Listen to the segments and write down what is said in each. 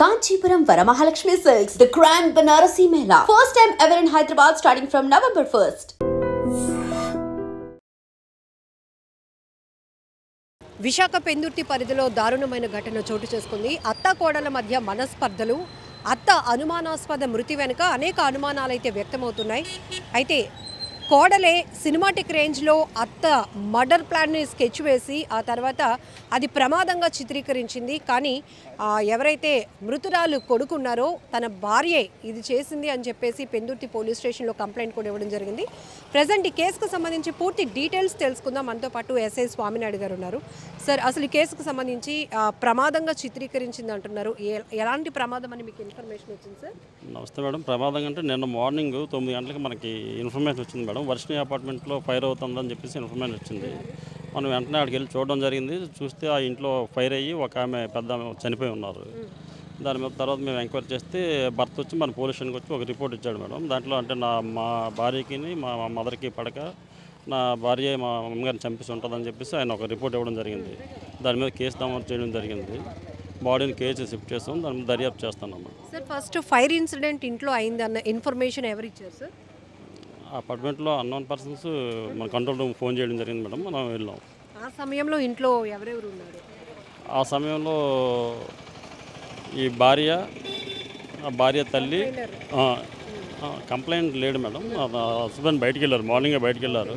Kanchipuram Varamahalakshmi Silks, the Grand Banarasi Mela. First time ever in Hyderabad starting from November 1st. Visakha Pendurthi పరిధిలో దారుణమైన ఘటన చోటు చేసుకుంది. అత్త కోడల మధ్య మనస్పర్ధలు, అత్త అనుమానాస్పద మృతి వెనుక అనేక అనుమానాలు అయితే వ్యక్తమవుతున్నాయి. అయితే కోడలే సినిమాటిక్ రేంజ్లో అత్త మర్డర్ ప్లాన్ని స్కెచ్ వేసి ఆ తర్వాత అది ప్రమాదంగా చిత్రీకరించింది. కానీ ఎవరైతే మృతురాలు కొడుకున్నారో తన భార్యే ఇది చేసింది అని చెప్పేసి పెందుర్తి పోలీస్ స్టేషన్లో కంప్లైంట్ కూడా ఇవ్వడం జరిగింది. ప్రజెంట్ ఈ కేసుకు సంబంధించి పూర్తి డీటెయిల్స్ తెలుసుకుందాం. మనతో పాటు ఎస్ఐ స్వామినాయుడు గారు ఉన్నారు. సార్, అసలు ఈ కేసుకు సంబంధించి ప్రమాదంగా చిత్రీకరించింది అంటున్నారు. ఎలాంటి ప్రమాదం అని మీకు ఇన్ఫర్మేషన్ వచ్చింది సార్? నమస్తే మేడం. ప్రమాదం అంటే నిన్న మార్నింగ్ 9 గంటలకు మనకి ఇన్ఫర్మేషన్ వచ్చింది మేడం. వర్షిణి అపార్ట్మెంట్లో ఫైర్ అవుతుందని చెప్పేసి ఇన్ఫర్మేషన్ వచ్చింది. మనం వెంటనే అక్కడికి వెళ్ళి చూడడం జరిగింది. చూస్తే ఆ ఇంట్లో ఫైర్ అయ్యి ఒక ఆమె పెద్ద చనిపోయి ఉన్నారు. దాని మీద తర్వాత మేము ఎంక్వైరీ చేస్తే భర్త వచ్చి మన పోలీస్ స్టేషన్కి వచ్చి ఒక రిపోర్ట్ ఇచ్చాడు మేడం. దాంట్లో అంటే మా భార్యకి మా మదర్కి పడక నా భార్య మా అమ్మగారిని చంపేసి ఉంటుందని చెప్పేసి ఆయన ఒక రిపోర్ట్ ఇవ్వడం జరిగింది. దాని మీద కేసు నమోదు చేయడం జరిగింది. బాడీని కేసు షిఫ్ట్ చేస్తాం, దాని మీద దర్యాప్తు చేస్తున్నాం. సార్, ఫస్ట్ ఫైర్ ఇన్సిడెంట్ ఇంట్లో అయిందన్న ఇన్ఫర్మేషన్ ఎవరు ఇచ్చారు సార్? అపార్ట్మెంట్లో అన్నోన్ పర్సన్స్ మన కంట్రోల్ రూమ్ ఫోన్ చేయడం జరిగింది మేడం. మనం వెళ్ళాం. ఆ సమయంలో ఇంట్లో ఎవరెవరు ఉన్నారు? ఆ సమయంలో ఈ భార్య తల్లి కంప్లైంట్ లేడు మేడం. హస్బెండ్ బయటికి వెళ్ళారు, మార్నింగే బయటికి వెళ్ళారు.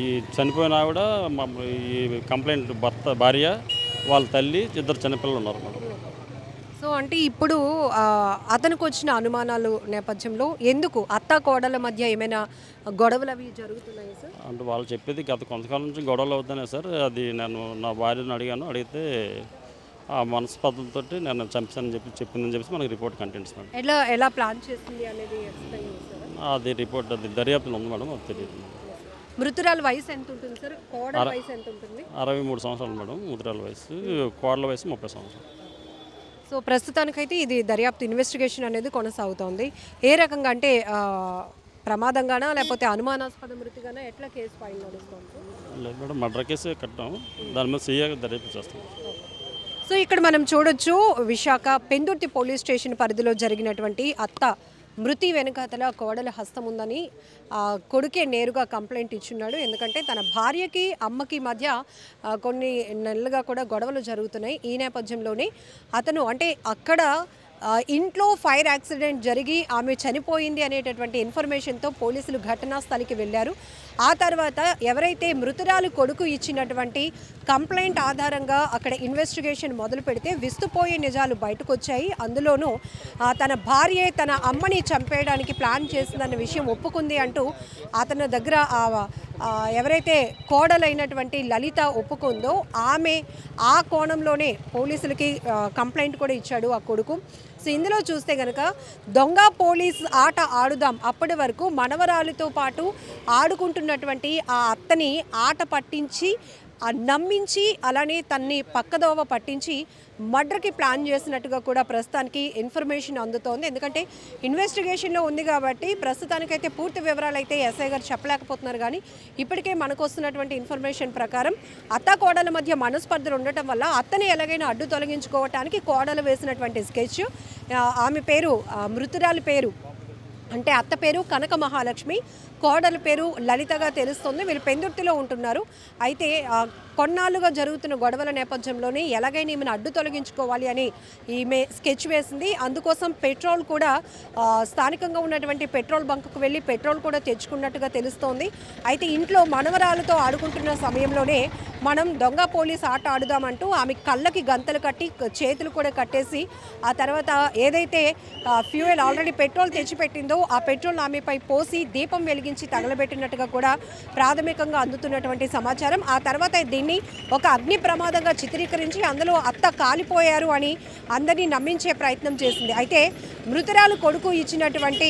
ఈ చనిపోయిన ఆవిడ ఈ కంప్లైంట్ భార్య వాళ్ళ తల్లి ఇద్దరు చిన్నపిల్లలు ఉన్నారు మేడం. సో అంటే ఇప్పుడు అతనికి వచ్చిన అనుమానాలు నేపథ్యంలో ఎందుకు అత్త కోడల మధ్య ఏమైనా గొడవలు అవి జరుగుతున్నాయి సార్? అంటే వాళ్ళు చెప్పేది గత కొంతకాలం నుంచి గొడవలు అవుతున్నాయి సార్. అది నేను నా భార్యను అడిగితే ఆ మనస్పర్ధలతో నేను చంపానని చెప్పిందని చెప్పేసి మనకి రిపోర్ట్ కంటెంట్స్ మేడం. ఎలా ప్లాన్ చేస్తుంది అనేది ఎక్స్ప్లెయిన్ చేస్తారా? అది రిపోర్ట్ అది దర్యాప్తులో ఉంది మేడం. అది తెలియదు. మృతురాల వయసు ఎంత ఉంటుంది సార్? కోడల వయసు ఎంత ఉంటుంది? 63 సంవత్సరాలు మేడం మృతురాల వయసు. కోడల వయసు 30 సంవత్సరాలు. సో ప్రస్తుతానికైతే ఇది దర్యాప్తు ఇన్వెస్టిగేషన్ అనేది కొనసాగుతోంది. ఏ రకంగా అంటే ప్రమాదంగానా లేకపోతే అనుమానాస్పద మృతిగానా ఎట్లా కేసు ఫైల్ నడుస్తుంది? లేదు మేడం, మర్డర్ కేసు కట్టాం. దాని మీద సీఏ దర్యాప్తు చేస్తాం. సో ఇక్కడ మనం చూడొచ్చు, విశాఖ పెందుర్తి పోలీస్ స్టేషన్ పరిధిలో జరిగినటువంటి అత్త మృతి వెనుకతల కోడల హస్తం ఉందని కొడుకే నేరుగా కంప్లైంట్ ఇచ్చున్నాడు. ఎందుకంటే తన భార్యకి అమ్మకి మధ్య కొన్ని నెలలుగా కూడా గొడవలు జరుగుతున్నాయి. ఈ నేపథ్యంలోనే అతను అంటే అక్కడ ఇంట్లో ఫైర్ యాక్సిడెంట్ జరిగి ఆమె చనిపోయింది అనేటటువంటి ఇన్ఫర్మేషన్తో పోలీసులు ఘటనా స్థలికి వెళ్ళారు. ఆ తర్వాత ఎవరైతే మృతురాలు కొడుకు ఇచ్చినటువంటి కంప్లైంట్ ఆధారంగా అక్కడ ఇన్వెస్టిగేషన్ మొదలు పెడితే విస్తుపోయే నిజాలు బయటకు వచ్చాయి. అందులోనూ తన భార్యే తన అమ్మని చంపేయడానికి ప్లాన్ చేసిందన్న విషయం ఒప్పుకుంది అంటూ అతని దగ్గర ఎవరైతే కోడలైనటువంటి లలిత ఒప్పుకుందో ఆమె ఆ కోణంలోనే పోలీసులకి కంప్లైంట్ కూడా ఇచ్చాడు ఆ కొడుకు. సో ఇందులో చూస్తే కనుక దొంగ పోలీస్ ఆట ఆడుదాం, అప్పటి వరకు మనవరాలితో పాటు ఆడుకుంటున్నటువంటి ఆ అత్తని ఆట పట్టించి నమ్మించి అలానే తన్ని పక్కదోవ పట్టించి మర్డర్కి ప్లాన్ చేసినట్టుగా కూడా ప్రస్తుతానికి ఇన్ఫర్మేషన్ అందుతోంది. ఎందుకంటే ఇన్వెస్టిగేషన్లో ఉంది కాబట్టి ప్రస్తుతానికైతే పూర్తి వివరాలు అయితే ఎస్ఐ గారు చెప్పలేకపోతున్నారు. కానీ ఇప్పటికే మనకు వస్తున్నటువంటి ఇన్ఫర్మేషన్ ప్రకారం అత్త కోడల మధ్య మనస్పర్ధలు ఉండటం వల్ల అత్తని ఎలాగైనా అడ్డు తొలగించుకోవటానికి కోడలు వేసినటువంటి స్కెచ్, ఆమె పేరు మృతురాలి పేరు అంటే అత్త పేరు కనక మహాలక్ష్మి, కోడల పేరు లలితగా తెలుస్తుంది. వీళ్ళు పెందుర్తిలో ఉంటున్నారు. అయితే కొన్నాళ్ళుగా జరుగుతున్న గొడవల నేపథ్యంలోనే ఎలాగైనా ఈమెను అడ్డు తొలగించుకోవాలి అని ఈమె స్కెచ్ వేసింది. అందుకోసం పెట్రోల్ కూడా స్థానికంగా ఉన్నటువంటి పెట్రోల్ బంకుకు వెళ్ళి పెట్రోల్ కూడా తెచ్చుకున్నట్టుగా తెలుస్తోంది. అయితే ఇంట్లో మనవరాలతో ఆడుకుంటున్న సమయంలోనే మనం దొంగ పోలీస్ ఆట ఆడుదామంటూ ఆమె కళ్ళకి గంతలు కట్టి చేతులు కూడా కట్టేసి ఆ తర్వాత ఏదైతే ఫ్యూయల్ ఆల్రెడీ పెట్రోల్ తెచ్చిపెట్టిందో ఆ పెట్రోల్ ఆమెపై పోసి దీపం వెలిగించి తగలబెట్టినట్టుగా కూడా ప్రాథమికంగా అందుతున్నటువంటి సమాచారం. ఆ తర్వాత దీన్ని ఒక అగ్ని ప్రమాదంగా చిత్రీకరించి అందులో అత్త కాలిపోయారు అని అందరినీ నమ్మించే ప్రయత్నం చేసింది. అయితే మృతురాలు కొడుకు ఇచ్చినటువంటి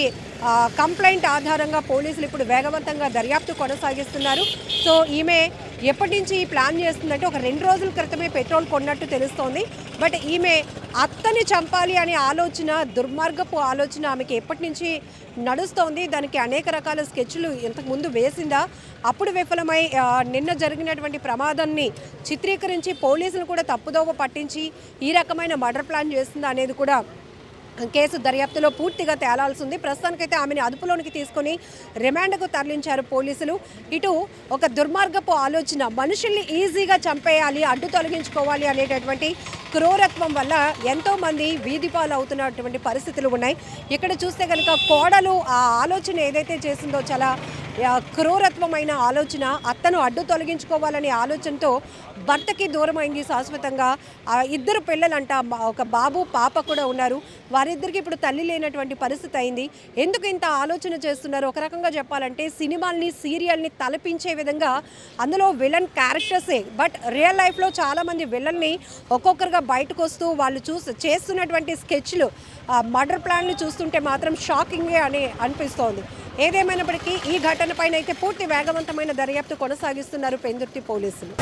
కంప్లైంట్ ఆధారంగా పోలీసులు ఇప్పుడు వేగవంతంగా దర్యాప్తు కొనసాగిస్తున్నారు. సో ఈమె ఎప్పటి నుంచి ప్లాన్ చేస్తుందంటే ఒక 2 రోజుల క్రితమే పెట్రోల్ కొన్నట్టు తెలుస్తోంది. బట్ ఈమె అత్తని చంపాలి అనే ఆలోచన, దుర్మార్గపు ఆలోచన ఆమెకి ఎప్పటి నుంచి నడుస్తోంది. దానికి అనేక రకాల స్కెచ్లు ఇంతకుముందు వేసిందా, అప్పుడు విఫలమై నిన్న జరిగినటువంటి ప్రమాదాన్ని చిత్రీకరించి పోలీసులు కూడా తప్పుదోవ పట్టించి ఈ రకమైన మర్డర్ ప్లాన్ చేస్తుందా అనేది కూడా కేసు దర్యాప్తులో పూర్తిగా తేలాల్సి ఉంది. ప్రస్తుతానికైతే ఆమెను అదుపులోనికి తీసుకొని రిమాండ్కు తరలించారు పోలీసులు. ఇటు ఒక దుర్మార్గపు ఆలోచన, మనుషుల్ని ఈజీగా చంపేయాలి, అడ్డు తొలగించుకోవాలి అనేటటువంటి క్రూరత్వం వల్ల ఎంతోమంది వీధి పాలు అవుతున్నటువంటి పరిస్థితులు ఉన్నాయి. ఇక్కడ చూస్తే కనుక కోడలు ఆ ఆలోచన ఏదైతే చేసిందో చాలా క్రూరత్వమైన ఆలోచన, అత్తను అడ్డు తొలగించుకోవాలనే ఆలోచనతో భర్తకి దూరమైంది శాశ్వతంగా. 2 పిల్లలంట, ఒక బాబు పాప కూడా ఉన్నారు. వారిద్దరికి ఇప్పుడు తల్లి లేనటువంటి పరిస్థితి అయింది. ఎందుకు ఇంత ఆలోచన చేస్తున్నారు? ఒక రకంగా చెప్పాలంటే సినిమాల్ని, సీరియల్ని తలపించే విధంగా అందులో విలన్ క్యారెక్టర్సే. బట్ రియల్ లైఫ్లో చాలామంది విలన్ని ఒక్కొక్కరుగా బయటకు వస్తూ వాళ్ళు చేస్తున్నటువంటి స్కెచ్లు, మర్డర్ ప్లాన్లు చూస్తుంటే మాత్రం షాకింగే అని అనిపిస్తోంది. ఏదేమైనప్పటికీ ఈ ఘటన పైన అయితే పూర్తి వేగవంతమైన దర్యాప్తు కొనసాగిస్తున్నారు పెందుర్తి పోలీసులు.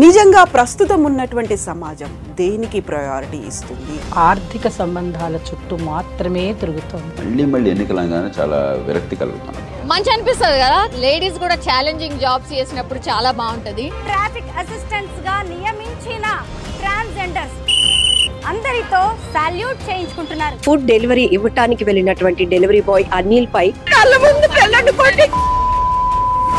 నిజంగా ప్రస్తుతం ఉన్నటువంటి సమాజం దేనికి ప్రయారిటీ ఇస్తుంది? ఆర్థిక సంబంధాల చుట్టూ మాత్రమే తిరుగుతోంది. మళ్ళీ ఎన్నికలంగానే చాలా విరక్తి కలుగుతున్నాం. మంచి అనిపిస్తుంది కదా, లేడీస్ కూడా ఛాలెంజింగ్ జాబ్స్ చేసినప్పుడు చాలా బాగుంటది. ట్రాఫిక్ అసిస్టెంట్స్ గా నియమించిన ట్రాన్స్జెండర్స్ అందరితో సాల్యూట్ చేయించుకుంటున్నారు. ఫుడ్ డెలివరీ ఇవ్వటానికి వెళ్ళినటువంటి డెలివరీ బాయ్ అనిల్ పై కళ్ళ ముందు